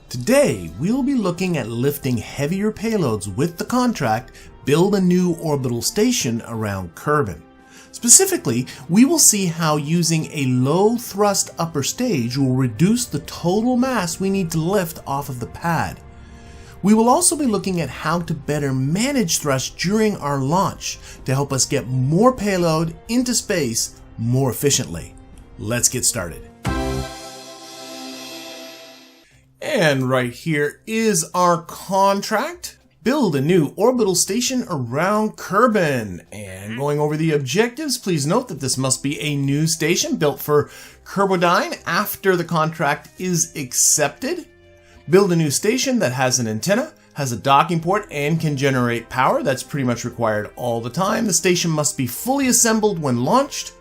Today, we'll be looking at lifting heavier payloads with the contract, build a new orbital station around Kerbin. Specifically, we will see how using a low thrust upper stage will reduce the total mass we need to lift off of the pad. We will also be looking at how to better manage thrust during our launch to help us get more payload into space more efficiently. Let's get started. And right here is our contract. Build a new orbital station around Kerbin. And going over the objectives, please note that this must be a new station built for Kerbodyne after the contract is accepted. Build a new station that has an antenna, has a docking port, and can generate power. That's pretty much required all the time. The station must be fully assembled when launched.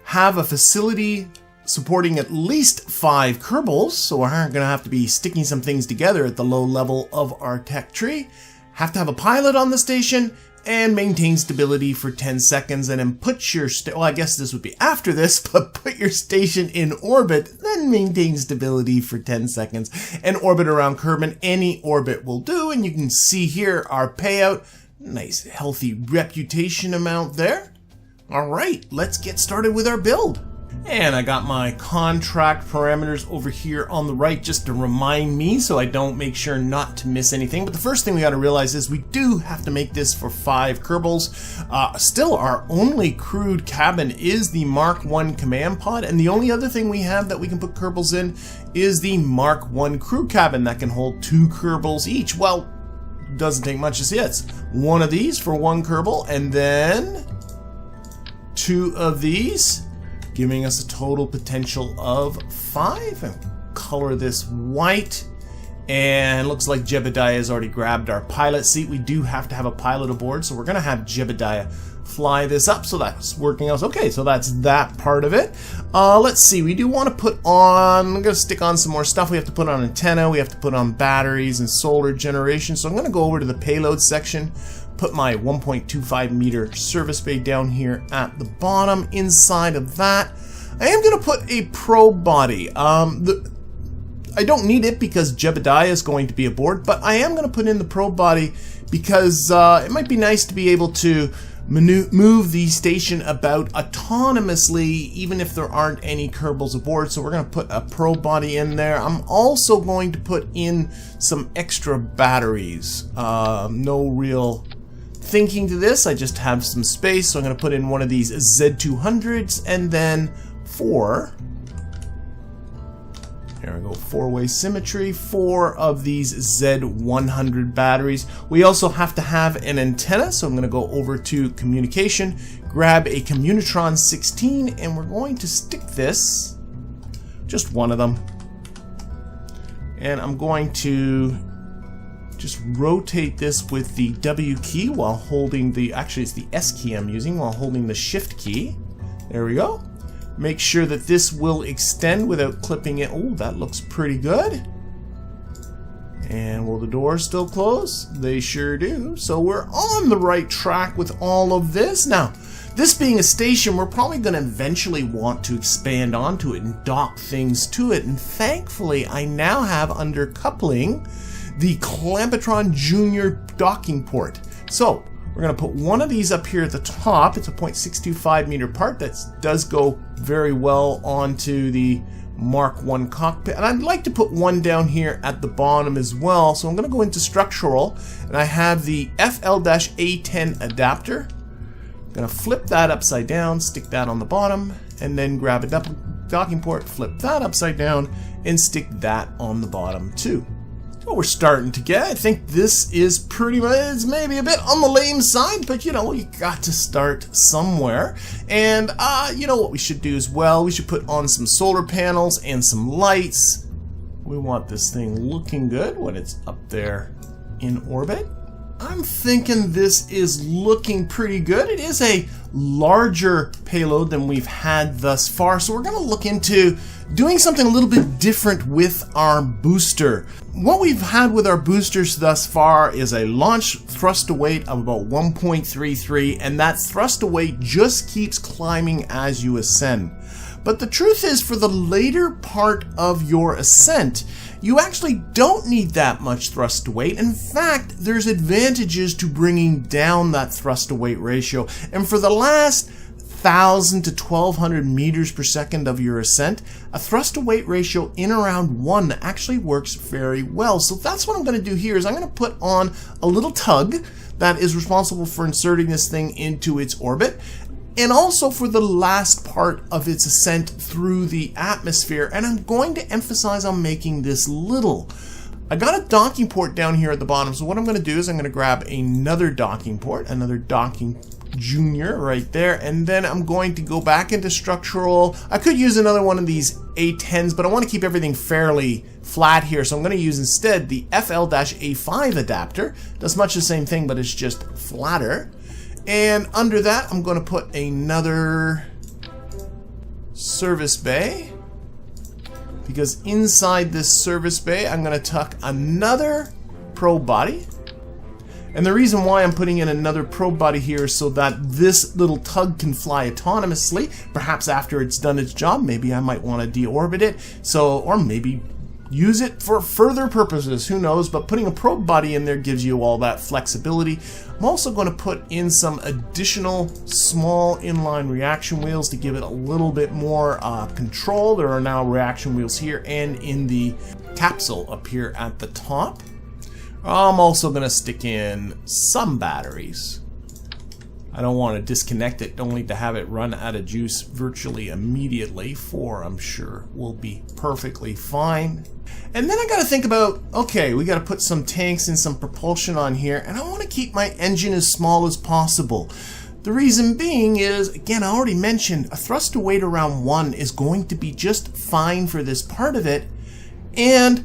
Have a facility supporting at least 5 kerbals, so we aren't going to have to be sticking some things together at the low level of our tech tree. Have to have a pilot on the station, and maintain stability for 10 seconds, and then put your, well, I guess this would be after this, but put your station in orbit, then maintain stability for 10 seconds, and orbit around Kerbin. Any orbit will do, and you can see here our payout. Nice, healthy reputation amount there. All right, let's get started with our build. And I got my contract parameters over here on the right just to remind me so I don't make sure not to miss anything. But the first thing we got to realize is we do have to make this for 5 kerbals. Still, our only crewed cabin is the Mark 1 command pod, and the only other thing we have that we can put kerbals in is the Mark 1 crew cabin that can hold 2 kerbals each. Well, doesn't take much to see. It's one of these for 1 kerbal, and then 2 of these, giving us a total potential of 5. And color this white. And looks like Jebediah has already grabbed our pilot seat. We do have to have a pilot aboard, so we're going to have Jebediah fly this up. So that's working out. Okay, so that's that part of it. Let's see. We do want to put on, I'm going to stick on some more stuff. We have to put on antenna. We have to put on batteries and solar generation. So I'm going to go over to the payload section. Put my 1.25 meter service bay down here at the bottom. Inside of that, I am going to put a probe body. I don't need it because Jebediah is going to be aboard, but I am going to put in the probe body because it might be nice to be able to move the station about autonomously even if there aren't any kerbals aboard. So we're going to put a probe body in there. I'm also going to put in some extra batteries. No real thinking to this, I just have some space, so I'm going to put in one of these Z200s and then 4. There we go, 4-way symmetry, 4 of these Z100 batteries. We also have to have an antenna, so I'm going to go over to communication, grab a Communitron 16, and we're going to stick this, just one of them, and I'm going to just rotate this with the W key while holding the, actually it's the S key I'm using, while holding the Shift key. There we go. Make sure that this will extend without clipping it. Oh, that looks pretty good. And will the doors still close? They sure do. So we're on the right track with all of this. Now, this being a station, we're probably going to eventually want to expand onto it and dock things to it. And thankfully, I now have under coupling the Clampetron Junior docking port. So we're going to put one of these up here at the top. It's a 0.625 meter part that does go very well onto the Mark 1 cockpit. And I'd like to put one down here at the bottom as well. So I'm going to go into structural, and I have the FL-A10 adapter. I'm going to flip that upside down, stick that on the bottom, and then grab a docking port, flip that upside down, and stick that on the bottom too. Well, we're starting to get, I think this is pretty much, it's maybe a bit on the lame side, but you know, you got to start somewhere. And you know what we should do as well, we should put on some solar panels and some lights. We want this thing looking good when it's up there in orbit. I'm thinking this is looking pretty good. It is a larger payload than we've had thus far, so we're going to look into doing something a little bit different with our booster. What we've had with our boosters thus far is a launch thrust to weight of about 1.33, and that thrust to weight just keeps climbing as you ascend. But the truth is, for the later part of your ascent, you actually don't need that much thrust to weight. In fact, there's advantages to bringing down that thrust to weight ratio. And for the last 1,000 to 1,200 meters per second of your ascent, a thrust to weight ratio in around 1 actually works very well. So that's what I'm going to do here is I'm going to put on a little tug that is responsible for inserting this thing into its orbit, and also for the last part of its ascent through the atmosphere. And I'm going to emphasize on making this little. I got a docking port down here at the bottom, so what I'm going to do is I'm going to grab another docking port, another docking junior right there, and then I'm going to go back into structural. I could use another one of these A10s, but I want to keep everything fairly flat here, so I'm going to use instead the FL-A5 adapter. Does much the same thing, but it's just flatter. And under that, I'm going to put another service bay, because inside this service bay, I'm going to tuck another probe body. And the reason why I'm putting in another probe body here is so that this little tug can fly autonomously. Perhaps after it's done its job, maybe I might want to deorbit it, or maybe use it for further purposes, who knows, but putting a probe body in there gives you all that flexibility. I'm also going to put in some additional small inline reaction wheels to give it a little bit more control. There are now reaction wheels here and in the capsule up here at the top. I'm also going to stick in some batteries. I don't want to disconnect it, don't need to have it run out of juice virtually immediately. 4, I'm sure, will be perfectly fine. And then I got to think about, okay, we got to put some tanks and some propulsion on here, and I want to keep my engine as small as possible. The reason being is, again, I already mentioned, a thrust to weight around 1 is going to be just fine for this part of it, and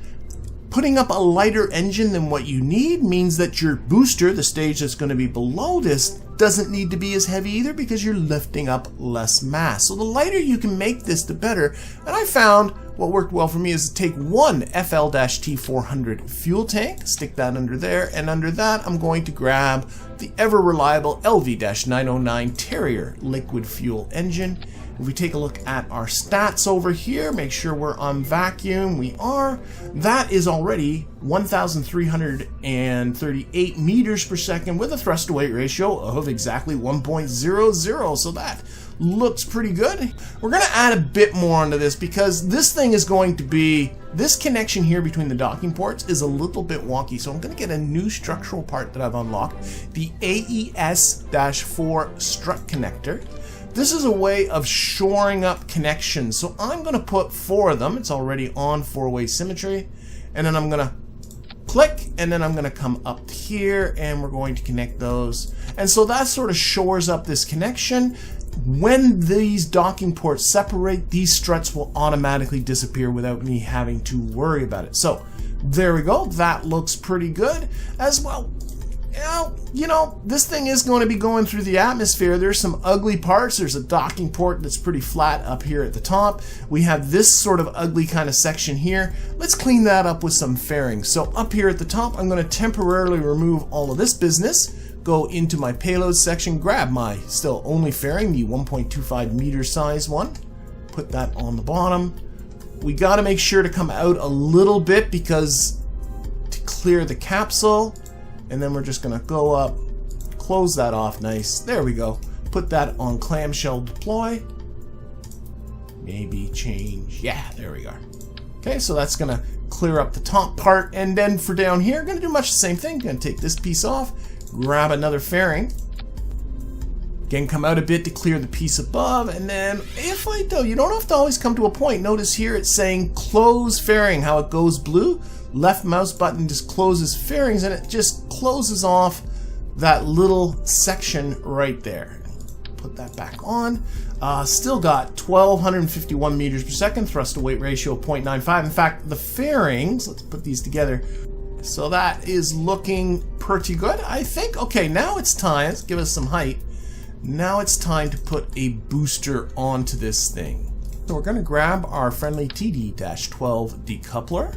putting up a lighter engine than what you need means that your booster, the stage that's going to be below this, doesn't need to be as heavy either because you're lifting up less mass. So the lighter you can make this, the better. And I found what worked well for me is to take one FL-T400 fuel tank, stick that under there, and under that I'm going to grab the ever reliable LV-909 Terrier liquid fuel engine. If we take a look at our stats over here, make sure we're on vacuum. We are. That is already 1,338 meters per second with a thrust to weight ratio of exactly 1.00. So that looks pretty good. We're going to add a bit more onto this because this thing is going to be, this connection here between the docking ports is a little bit wonky. So I'm going to get a new structural part that I've unlocked, the AES-4 strut connector. This is a way of shoring up connections. So I'm going to put 4 of them. It's already on 4-way symmetry. And then I'm going to click, and then I'm going to come up here, and we're going to connect those. And so that sort of shores up this connection. When these docking ports separate, these struts will automatically disappear without me having to worry about it. So there we go. That looks pretty good as well. You know, this thing is going to be going through the atmosphere. There's some ugly parts. There's a docking port that's pretty flat up here at the top. We have this sort of ugly kind of section here. Let's clean that up with some fairings. So up here at the top, I'm going to temporarily remove all of this business, go into my payload section, grab my still only fairing, the 1.25 meter size one, put that on the bottom. We got to make sure to come out a little bit because to clear the capsule. And then we're just going to go up, close that off nice. There we go. Put that on clamshell deploy. Maybe change. Yeah, there we are. Okay, so that's going to clear up the top part. And then for down here, going to do much the same thing. Going to take this piece off, grab another fairing. Again, come out a bit to clear the piece above. And then if I do, you don't have to always come to a point. Notice here it's saying close fairing, how it goes blue. Left mouse button just closes fairings, and it just closes off that little section right there. Put that back on. Still got 1,251 meters per second, thrust to weight ratio of 0.95. In fact, the fairings, let's put these together. So that is looking pretty good, I think. Okay, now it's time, let's give us some height. Now it's time to put a booster onto this thing. So we're going to grab our friendly TD-12 decoupler.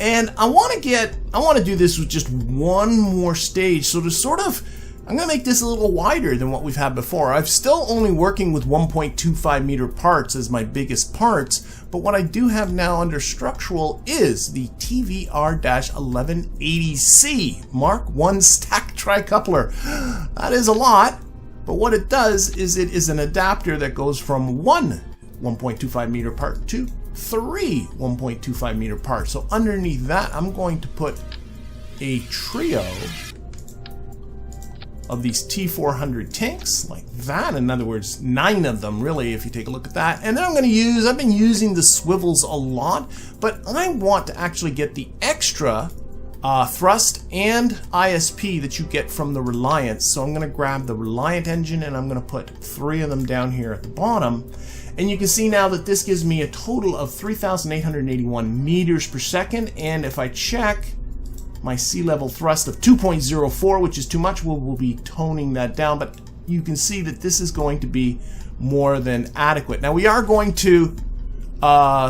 And I want to do this with just one more stage. So to sort of I'm going to make this a little wider than what we've had before. I'm still only working with 1.25 meter parts as my biggest parts, but what I do have now under structural is the TVR-1180C Mark I stack tricoupler. That is a lot, but what it does is it is an adapter that goes from one 1.25 meter part to three 1.25 meter parts. So underneath that, I'm going to put a trio of these T400 tanks like that. In other words, 9 of them really, if you take a look at that. And then I've been using the swivels a lot, but I want to actually get the extra thrust and ISP that you get from the Reliance. So I'm going to grab the Reliant engine and I'm going to put 3 of them down here at the bottom. And you can see now that this gives me a total of 3,881 meters per second. And if I check my sea level thrust of 2.04, which is too much, we'll be toning that down, but you can see that this is going to be more than adequate. Now we are going to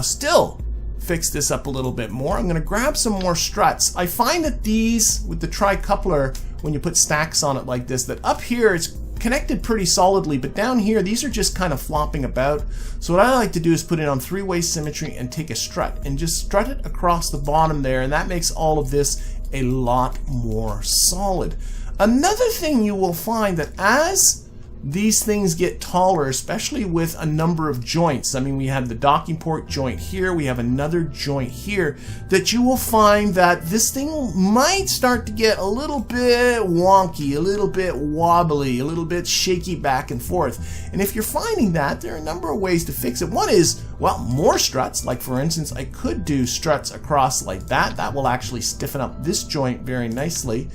still fix this up a little bit more. I'm going to grab some more struts. I find that these, with the tri-coupler, when you put stacks on it like this, that up here it's connected pretty solidly, but down here these are just kind of flopping about. So what I like to do is put it on 3-way symmetry and take a strut and just strut it across the bottom there, and that makes all of this a lot more solid. Another thing you will find that as these things get taller, especially with a number of joints, I mean, we have the docking port joint here, we have another joint here, that you will find that this thing might start to get a little bit wonky, a little bit wobbly, a little bit shaky back and forth. And if you're finding that, there are a number of ways to fix it. One is, well, more struts. Like for instance, I could do struts across like that. That will actually stiffen up this joint very nicely.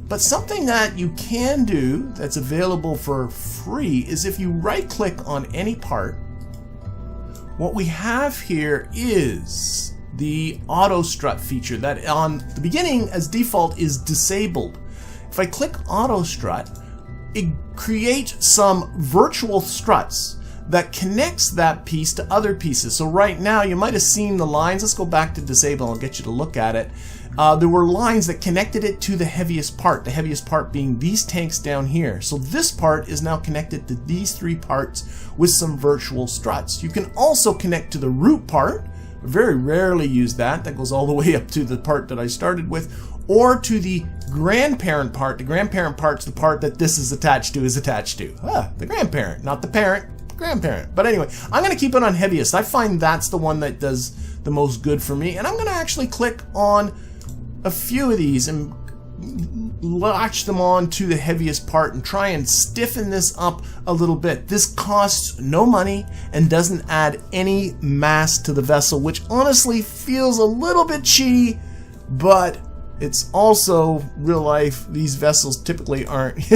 But something that you can do that's available for free is if you right click on any part, what we have here is the auto strut feature that on the beginning as default is disabled. If I click auto strut, it creates some virtual struts that connects that piece to other pieces. So right now you might have seen the lines. Let's go back to disable. I'll get you to look at it. There were lines that connected it to the heaviest part being these tanks down here. So this part is now connected to these 3 parts with some virtual struts. You can also connect to the root part. Very rarely use that. That goes all the way up to the part that I started with, or to the grandparent part. The grandparent part's the part that this is attached to. The grandparent, not the parent. Grandparent. But anyway, I'm going to keep it on heaviest. I find that's the one that does the most good for me. And I'm going to actually click on a few of these and latch them on to the heaviest part and try and stiffen this up a little bit. This costs no money and doesn't add any mass to the vessel, which honestly feels a little bit cheaty, but it's also real life. These vessels typically aren't,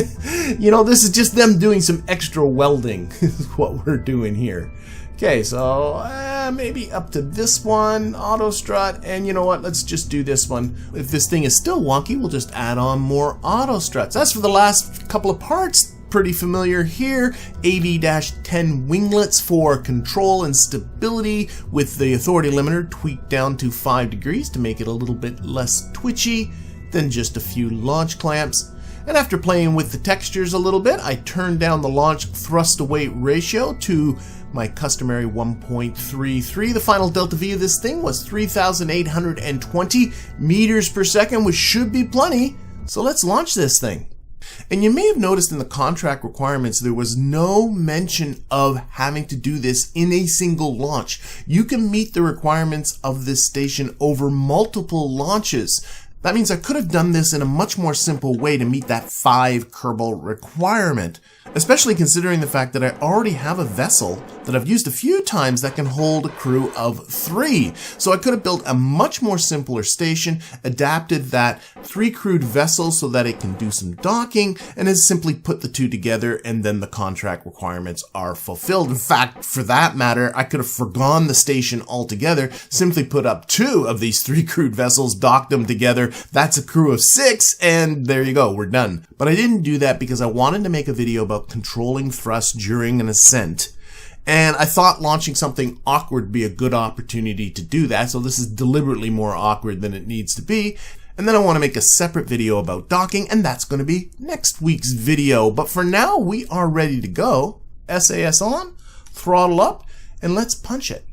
you know, this is just them doing some extra welding is what we're doing here. Okay, so maybe up to this one, auto strut, and you know what, let's just do this one. If this thing is still wonky, we'll just add on more auto struts. As for the last couple of parts, pretty familiar here. AB-10 winglets for control and stability with the authority limiter tweaked down to 5 degrees to make it a little bit less twitchy. Then just a few launch clamps. And after playing with the textures a little bit, I turned down the launch thrust to weight ratio to my customary 1.33. The final delta V of this thing was 3,820 meters per second, which should be plenty. So let's launch this thing. And you may have noticed in the contract requirements there was no mention of having to do this in a single launch. You can meet the requirements of this station over multiple launches. That means I could have done this in a much more simple way to meet that 5 Kerbal requirement, especially considering the fact that I already have a vessel that I've used a few times that can hold a crew of 3. So I could have built a much more simpler station, adapted that 3 crewed vessel so that it can do some docking, and then simply put the 2 together, and then the contract requirements are fulfilled. In fact, for that matter, I could have forgone the station altogether, simply put up 2 of these 3 crewed vessels, docked them together. That's a crew of 6, and there you go, we're done. But I didn't do that because I wanted to make a video about controlling thrust during an ascent. And I thought launching something awkward would be a good opportunity to do that, so this is deliberately more awkward than it needs to be. And then I want to make a separate video about docking, and that's going to be next week's video. But for now, we are ready to go. SAS on, throttle up, and let's punch it.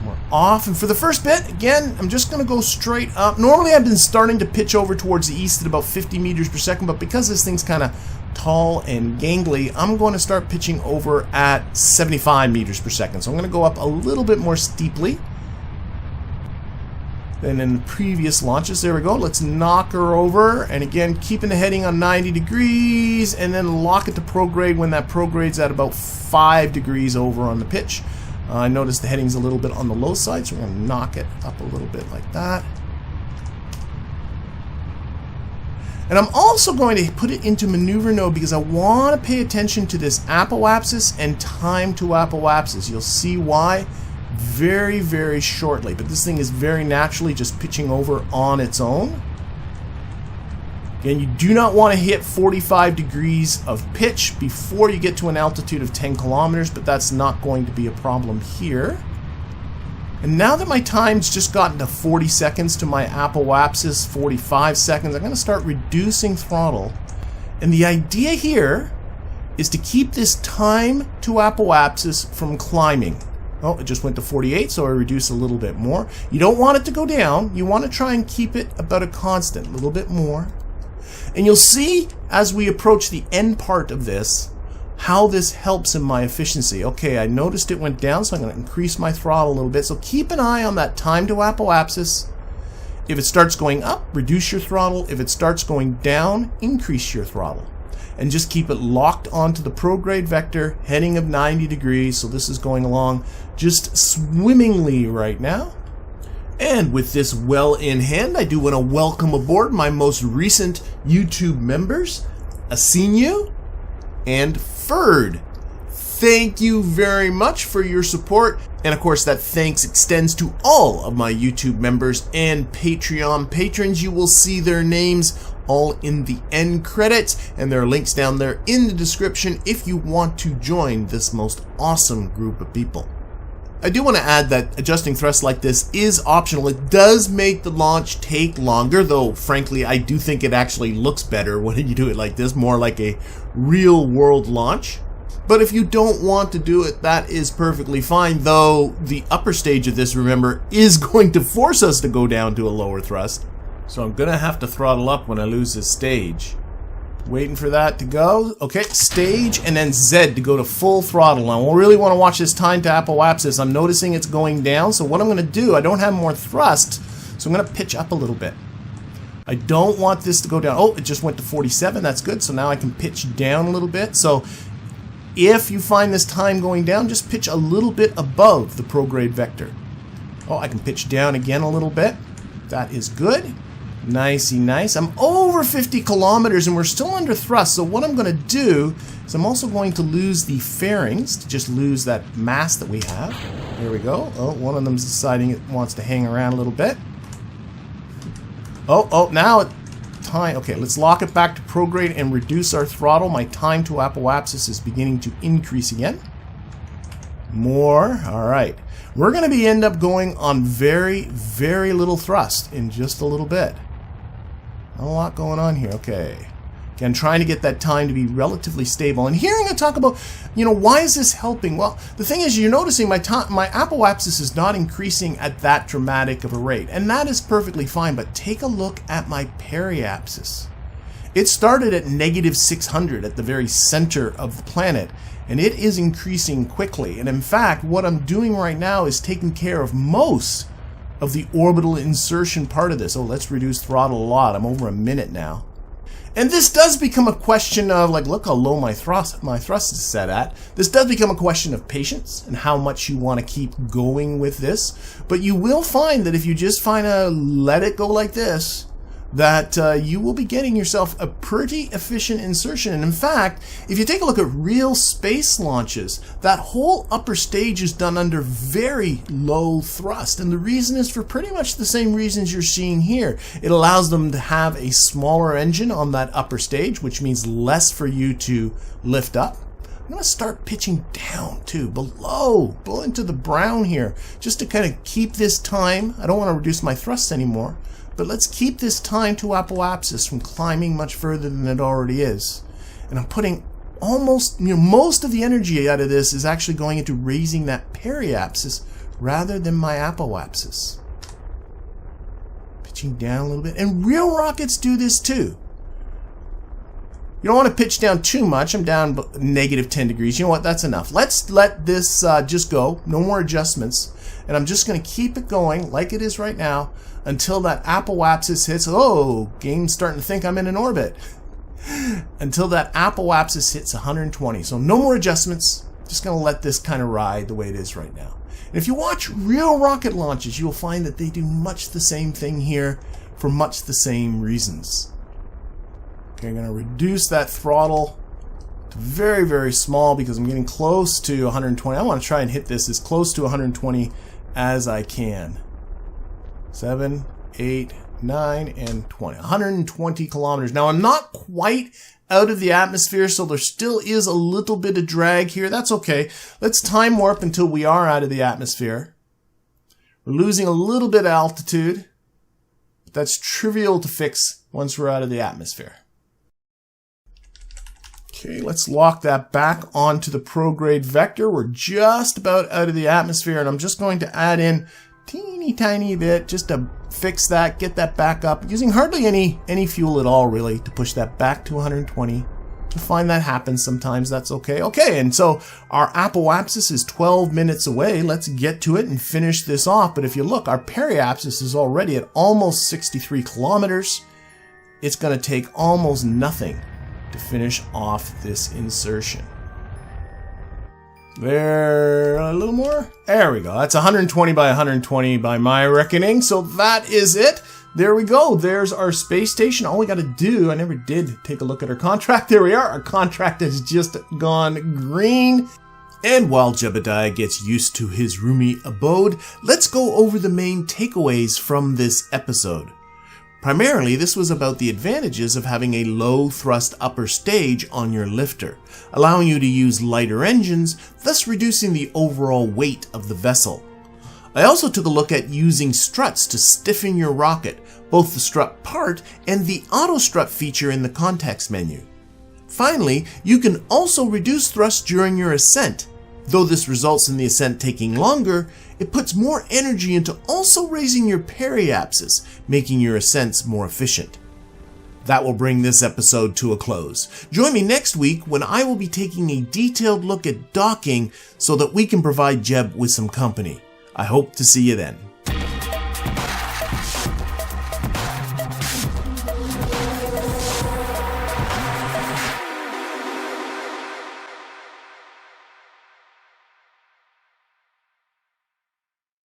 We're off, and for the first bit, again, I'm just going to go straight up. Normally, I've been starting to pitch over towards the east at about 50 meters per second, but because this thing's kind of tall and gangly, I'm going to start pitching over at 75 meters per second. So I'm going to go up a little bit more steeply than in the previous launches. There we go. Let's knock her over, and again, keeping the heading on 90 degrees, and then lock it to prograde when that prograde's at about 5 degrees over on the pitch. I noticed the heading's a little bit on the low side, so we're going to knock it up a little bit like that. And I'm also going to put it into maneuver mode because I want to pay attention to this apoapsis and time to apoapsis. You'll see why very, very shortly, but this thing is very naturally just pitching over on its own. Again, you do not want to hit 45 degrees of pitch before you get to an altitude of 10 kilometers, but that's not going to be a problem here. And now that my time's just gotten to 40 seconds to my apoapsis, 45 seconds, I'm going to start reducing throttle. And the idea here is to keep this time to apoapsis from climbing. Oh, it just went to 48, so I reduce a little bit more. You don't want it to go down. You want to try and keep it about a constant, a little bit more. And you'll see as we approach the end part of this, how this helps in my efficiency. Okay, I noticed it went down, so I'm going to increase my throttle a little bit. So keep an eye on that time to apoapsis. If it starts going up, reduce your throttle. If it starts going down, increase your throttle. And just keep it locked onto the prograde vector, heading of 90 degrees. So this is going along just swimmingly right now. And with this well in hand, I do want to welcome aboard my most recent YouTube members, Asinu and Ferd. Thank you very much for your support. And of course, that thanks extends to all of my YouTube members and Patreon patrons. You will see their names all in the end credits, and there are links down there in the description if you want to join this most awesome group of people. I do want to add that adjusting thrust like this is optional. It does make the launch take longer, though frankly I do think it actually looks better when you do it like this, more like a real world launch. But if you don't want to do it, that is perfectly fine, though the upper stage of this, remember, is going to force us to go down to a lower thrust. So I'm going to have to throttle up when I lose this stage. Waiting for that to go. Okay, stage and then Z to go to full throttle. Now, I really want to watch this time to apoapsis. I'm noticing it's going down, so what I'm going to do, I don't have more thrust, so I'm going to pitch up a little bit. I don't want this to go down. Oh, it just went to 47. That's good. So now I can pitch down a little bit. So if you find this time going down, just pitch a little bit above the prograde vector. Oh, I can pitch down again a little bit. That is good. Nicey nice. I'm over 50 kilometers and we're still under thrust. So what I'm going to do is I'm also going to lose the fairings, to just lose that mass that we have. There we go. Oh, one of them's deciding it wants to hang around a little bit. Oh, now it time. Okay, let's lock it back to prograde and reduce our throttle. My time to apoapsis is beginning to increase again. More. All right. We're going to end up going on very, very little thrust in just a little bit. Not a lot going on here. Okay. Again, trying to get that time to be relatively stable. And here I'm going to talk about, why is this helping? Well, the thing is, you're noticing my apoapsis is not increasing at that dramatic of a rate. And that is perfectly fine, but take a look at my periapsis. It started at -600 at the very center of the planet, and it is increasing quickly. And in fact, what I'm doing right now is taking care of most of the orbital insertion part of this. Oh, let's reduce throttle a lot. I'm over a minute now. And this does become a question of, like, look how low my thrust is set at. This does become a question of patience and how much you want to keep going with this. But you will find that if you just let it go like this, that you will be getting yourself a pretty efficient insertion. And in fact, if you take a look at real space launches, that whole upper stage is done under very low thrust. And the reason is for pretty much the same reasons you're seeing here. It allows them to have a smaller engine on that upper stage, which means less for you to lift up. I'm going to start pitching down too, below into the brown here, just to kind of keep this time. I don't want to reduce my thrust anymore, but let's keep this time to apoapsis from climbing much further than it already is. And I'm putting almost, most of the energy out of this is actually going into raising that periapsis rather than my apoapsis. Pitching down a little bit. And real rockets do this too. You don't want to pitch down too much. I'm down -10 degrees. You know what? That's enough. Let's let this just go. No more adjustments. And I'm just going to keep it going like it is right now until that apoapsis hits. Oh, game's starting to think I'm in an orbit. Until that apoapsis hits 120. So no more adjustments. Just going to let this kind of ride the way it is right now. And if you watch real rocket launches, you'll find that they do much the same thing here for much the same reasons. Okay, I'm going to reduce that throttle to very, very small because I'm getting close to 120. I want to try and hit this as close to 120 as I can. 7, 8, 9, and 20. 120 kilometers. Now, I'm not quite out of the atmosphere, so there still is a little bit of drag here. That's okay. Let's time warp until we are out of the atmosphere. We're losing a little bit of altitude, but that's trivial to fix once we're out of the atmosphere. Okay, let's lock that back onto the prograde vector. We're just about out of the atmosphere, and I'm just going to add in teeny tiny bit just to fix that, get that back up, using hardly any fuel at all really to push that back to 120. You find that happens sometimes. That's okay. Okay, and so our apoapsis is 12 minutes away. Let's get to it and finish this off. But if you look, our periapsis is already at almost 63 kilometers. It's going to take almost nothing to finish off this insertion. There, a little more. There we go. That's 120 by 120 by my reckoning. So that is it. There we go. There's our space station. All we got to do, I never did take a look at our contract. There we are. Our contract has just gone green. And while Jebediah gets used to his roomy abode, let's go over the main takeaways from this episode. Primarily, this was about the advantages of having a low-thrust upper stage on your lifter, allowing you to use lighter engines, thus reducing the overall weight of the vessel. I also took a look at using struts to stiffen your rocket, both the strut part and the Autostrut feature in the context menu. Finally, you can also reduce thrust during your ascent. Though this results in the ascent taking longer, it puts more energy into also raising your periapsis, making your ascents more efficient. That will bring this episode to a close. Join me next week when I will be taking a detailed look at docking so that we can provide Jeb with some company. I hope to see you then.